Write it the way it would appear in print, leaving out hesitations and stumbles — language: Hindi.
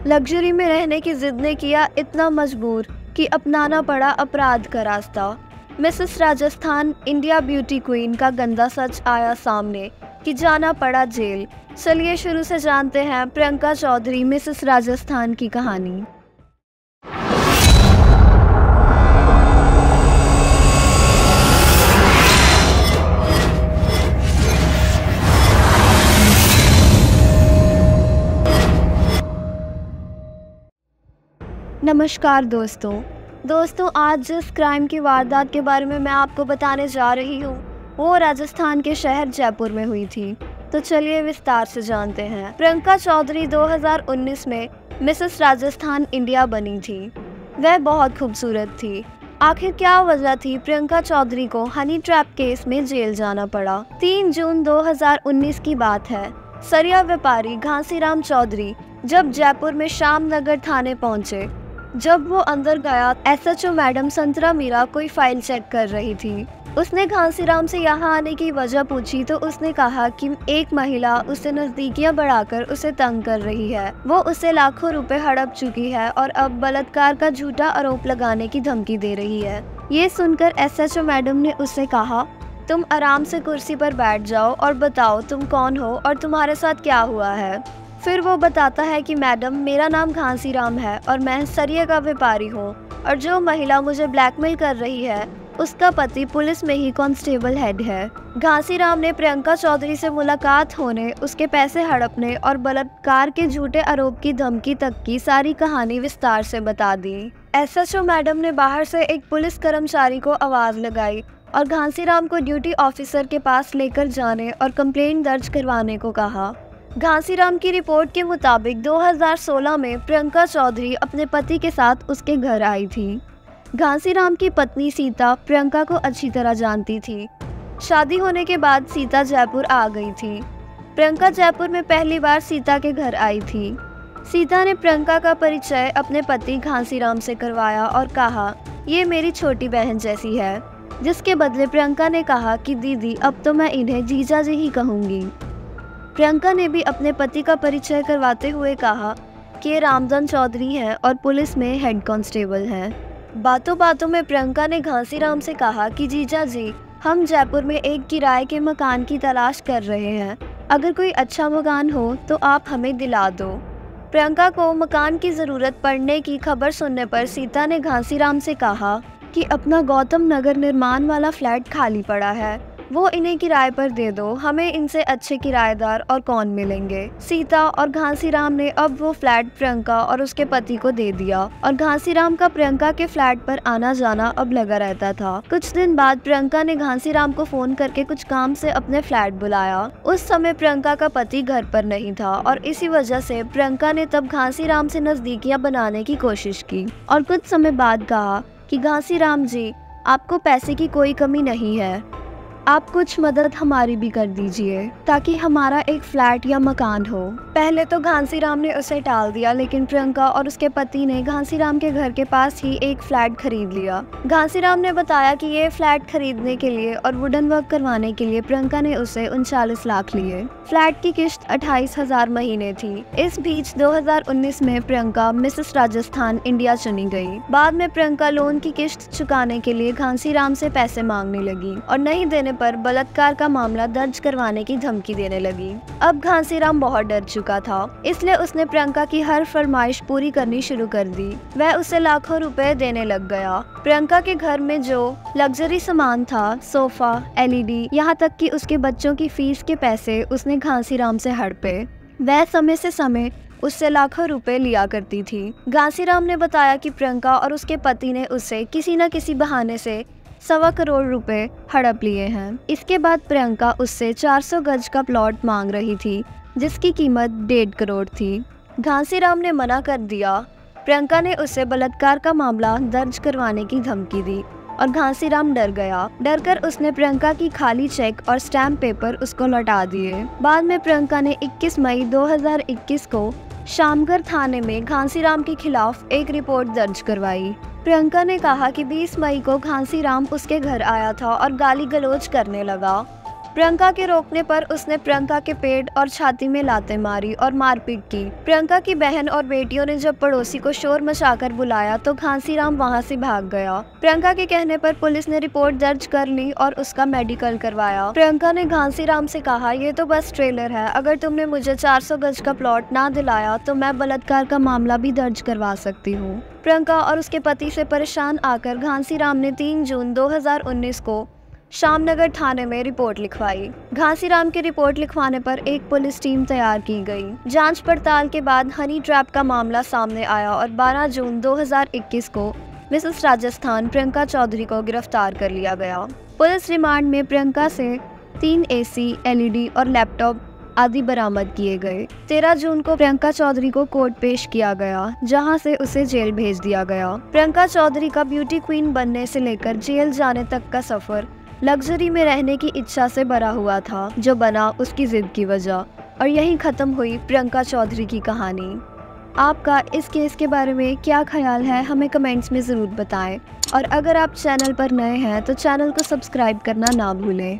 लग्जरी में रहने की जिद ने किया इतना मजबूर कि अपनाना पड़ा अपराध का रास्ता। Mrs Rajasthan India beauty queen का गंदा सच आया सामने कि जाना पड़ा जेल। चलिए शुरू से जानते हैं प्रियंका चौधरी मिसेस राजस्थान की कहानी। नमस्कार दोस्तों आज जिस क्राइम की वारदात के बारे में मैं आपको बताने जा रही हूँ वो राजस्थान के शहर जयपुर में हुई थी। तो चलिए विस्तार से जानते हैं। प्रियंका चौधरी 2019 में मिसेस राजस्थान इंडिया बनी थी। वह बहुत खूबसूरत थी। आखिर क्या वजह थी प्रियंका चौधरी को हनी ट्रैप केस में जेल जाना पड़ा। 3 जून 2019 की बात है। सरिया व्यापारी घासीराम चौधरी जब जयपुर में श्याम नगर थाने पहुंचे, जब वो अंदर गया एसएचओ मैडम संतरा मीरा कोई फाइल चेक कर रही थी। उसने घासीराम से यहाँ आने की वजह पूछी तो उसने कहा कि एक महिला उससे नजदीकियां बढ़ाकर उसे तंग कर रही है। वो उसे लाखों रुपए हड़प चुकी है और अब बलात्कार का झूठा आरोप लगाने की धमकी दे रही है। ये सुनकर एसएचओ मैडम ने उससे कहा, तुम आराम से कुर्सी पर बैठ जाओ और बताओ तुम कौन हो और तुम्हारे साथ क्या हुआ है। फिर वो बताता है कि मैडम मेरा नाम घासीराम है और मैं सरिया का व्यापारी हूँ और जो महिला मुझे ब्लैकमेल कर रही है उसका पति पुलिस में ही कांस्टेबल हेड है। घासीराम ने प्रियंका चौधरी से मुलाकात होने, उसके पैसे हड़पने और बलात्कार के झूठे आरोप की धमकी तक की सारी कहानी विस्तार से बता दी। एसएचओ मैडम ने बाहर से एक पुलिस कर्मचारी को आवाज लगाई और घासीराम को ड्यूटी ऑफिसर के पास लेकर जाने और कंप्लेंट दर्ज करवाने को कहा। घासीराम की रिपोर्ट के मुताबिक 2016 में प्रियंका चौधरी अपने पति के साथ उसके घर आई थी। घासीराम की पत्नी सीता प्रियंका को अच्छी तरह जानती थी। शादी होने के बाद सीता जयपुर आ गई थी। प्रियंका जयपुर में पहली बार सीता के घर आई थी। सीता ने प्रियंका का परिचय अपने पति घासीराम से करवाया और कहा, ये मेरी छोटी बहन जैसी है। जिसके बदले प्रियंका ने कहा कि दीदी अब तो मैं इन्हें जीजा जी ही कहूँगी। प्रियंका ने भी अपने पति का परिचय करवाते हुए कहा कि ये रामधन चौधरी हैं और पुलिस में हेड कांस्टेबल हैं। बातों बातों में प्रियंका ने घासीराम से कहा कि जीजा जी हम जयपुर में एक किराए के मकान की तलाश कर रहे हैं, अगर कोई अच्छा मकान हो तो आप हमें दिला दो। प्रियंका को मकान की ज़रूरत पड़ने की खबर सुनने पर सीता ने घासीराम से कहा कि अपना गौतम नगर निर्माण वाला फ्लैट खाली पड़ा है, वो इन्हें किराए पर दे दो, हमें इनसे अच्छे किराएदार और कौन मिलेंगे। सीता और घासीराम ने अब वो फ्लैट प्रियंका और उसके पति को दे दिया और घासीराम का प्रियंका के फ्लैट पर आना जाना अब लगा रहता था। कुछ दिन बाद प्रियंका ने घासीराम को फोन करके कुछ काम से अपने फ्लैट बुलाया। उस समय प्रियंका का पति घर पर नहीं था और इसी वजह से प्रियंका ने तब घासीराम से नजदीकियां बनाने की कोशिश की और कुछ समय बाद कहा कि घासीराम जी आपको पैसे की कोई कमी नहीं है, आप कुछ मदद हमारी भी कर दीजिए ताकि हमारा एक फ्लैट या मकान हो। पहले तो घासीराम ने उसे टाल दिया, लेकिन प्रियंका और उसके पति ने घासीराम के घर के पास ही एक फ्लैट खरीद लिया। घासीराम ने बताया कि ये फ्लैट खरीदने के लिए और वुडन वर्क करवाने के लिए प्रियंका ने उसे 39 लाख लिए। फ्लैट की किश्त 28,000 महीने थी। इस बीच 2019 में प्रियंका मिसेस राजस्थान इंडिया चुनी गई। बाद में प्रियंका लोन की किश्त चुकाने के लिए घासीराम से पैसे मांगने लगी और नहीं देने पर बलात्कार का मामला दर्ज करवाने की धमकी देने लगी। अब घासीराम बहुत डर चुका था, इसलिए उसने प्रियंका की हर फरमाइश पूरी करनी शुरू कर दी। वह उसे लाखों रुपए देने लग गया। प्रियंका के घर में जो लग्जरी सामान था, सोफा, एलईडी, यहाँ तक कि उसके बच्चों की फीस के पैसे उसने घासीराम से हड़पे। वह समय से समय उससे लाखों रुपए लिया करती थी। घासीराम ने बताया कि प्रियंका और उसके पति ने उससे किसी न किसी बहाने से 1.25 करोड़ रुपए हड़प लिए हैं। इसके बाद प्रियंका उससे 400 गज का प्लॉट मांग रही थी जिसकी कीमत 1.5 करोड़ थी। घासीराम ने मना कर दिया। प्रियंका ने उससे बलात्कार का मामला दर्ज करवाने की धमकी दी और घासीराम डर गया। डरकर उसने प्रियंका की खाली चेक और स्टैम्प पेपर उसको लौटा दिए। बाद में प्रियंका ने 21 मई 2021 को श्यामगढ़ थाने में घासीराम के खिलाफ एक रिपोर्ट दर्ज करवाई। प्रियंका ने कहा कि 20 मई को घासीराम उसके घर आया था और गाली गलौज करने लगा। प्रियंका के रोकने पर उसने प्रियंका के पेट और छाती में लातें मारी और मारपीट की। प्रियंका की बहन और बेटियों ने जब पड़ोसी को शोर मचाकर बुलाया तो घासीराम वहां से भाग गया। प्रियंका के कहने पर पुलिस ने रिपोर्ट दर्ज कर ली और उसका मेडिकल करवाया। प्रियंका ने घासीराम से कहा, ये तो बस ट्रेलर है, अगर तुमने मुझे 400 गज का प्लॉट ना दिलाया तो मैं बलात्कार का मामला भी दर्ज करवा सकती हूँ। प्रियंका और उसके पति से परेशान आकर घासीराम ने 3 जून 2019 को श्यामनगर थाने में रिपोर्ट लिखवाई। घासीराम की रिपोर्ट लिखवाने पर एक पुलिस टीम तैयार की गई। जांच पड़ताल के बाद हनी ट्रैप का मामला सामने आया और 12 जून 2021 को मिसेस राजस्थान प्रियंका चौधरी को गिरफ्तार कर लिया गया। पुलिस रिमांड में प्रियंका से 3 AC, LED और लैपटॉप आदि बरामद किए गए। 13 जून को प्रियंका चौधरी को कोर्ट पेश किया गया, जहां से उसे जेल भेज दिया गया। प्रियंका चौधरी का ब्यूटी क्वीन बनने से लेकर जेल जाने तक का सफर लग्जरी में रहने की इच्छा से भरा हुआ था, जो बना उसकी जिद की वजह, और यहीं खत्म हुई प्रियंका चौधरी की कहानी। आपका इस केस के बारे में क्या ख्याल है, हमें कमेंट्स में ज़रूर बताएं। और अगर आप चैनल पर नए हैं तो चैनल को सब्सक्राइब करना ना भूलें।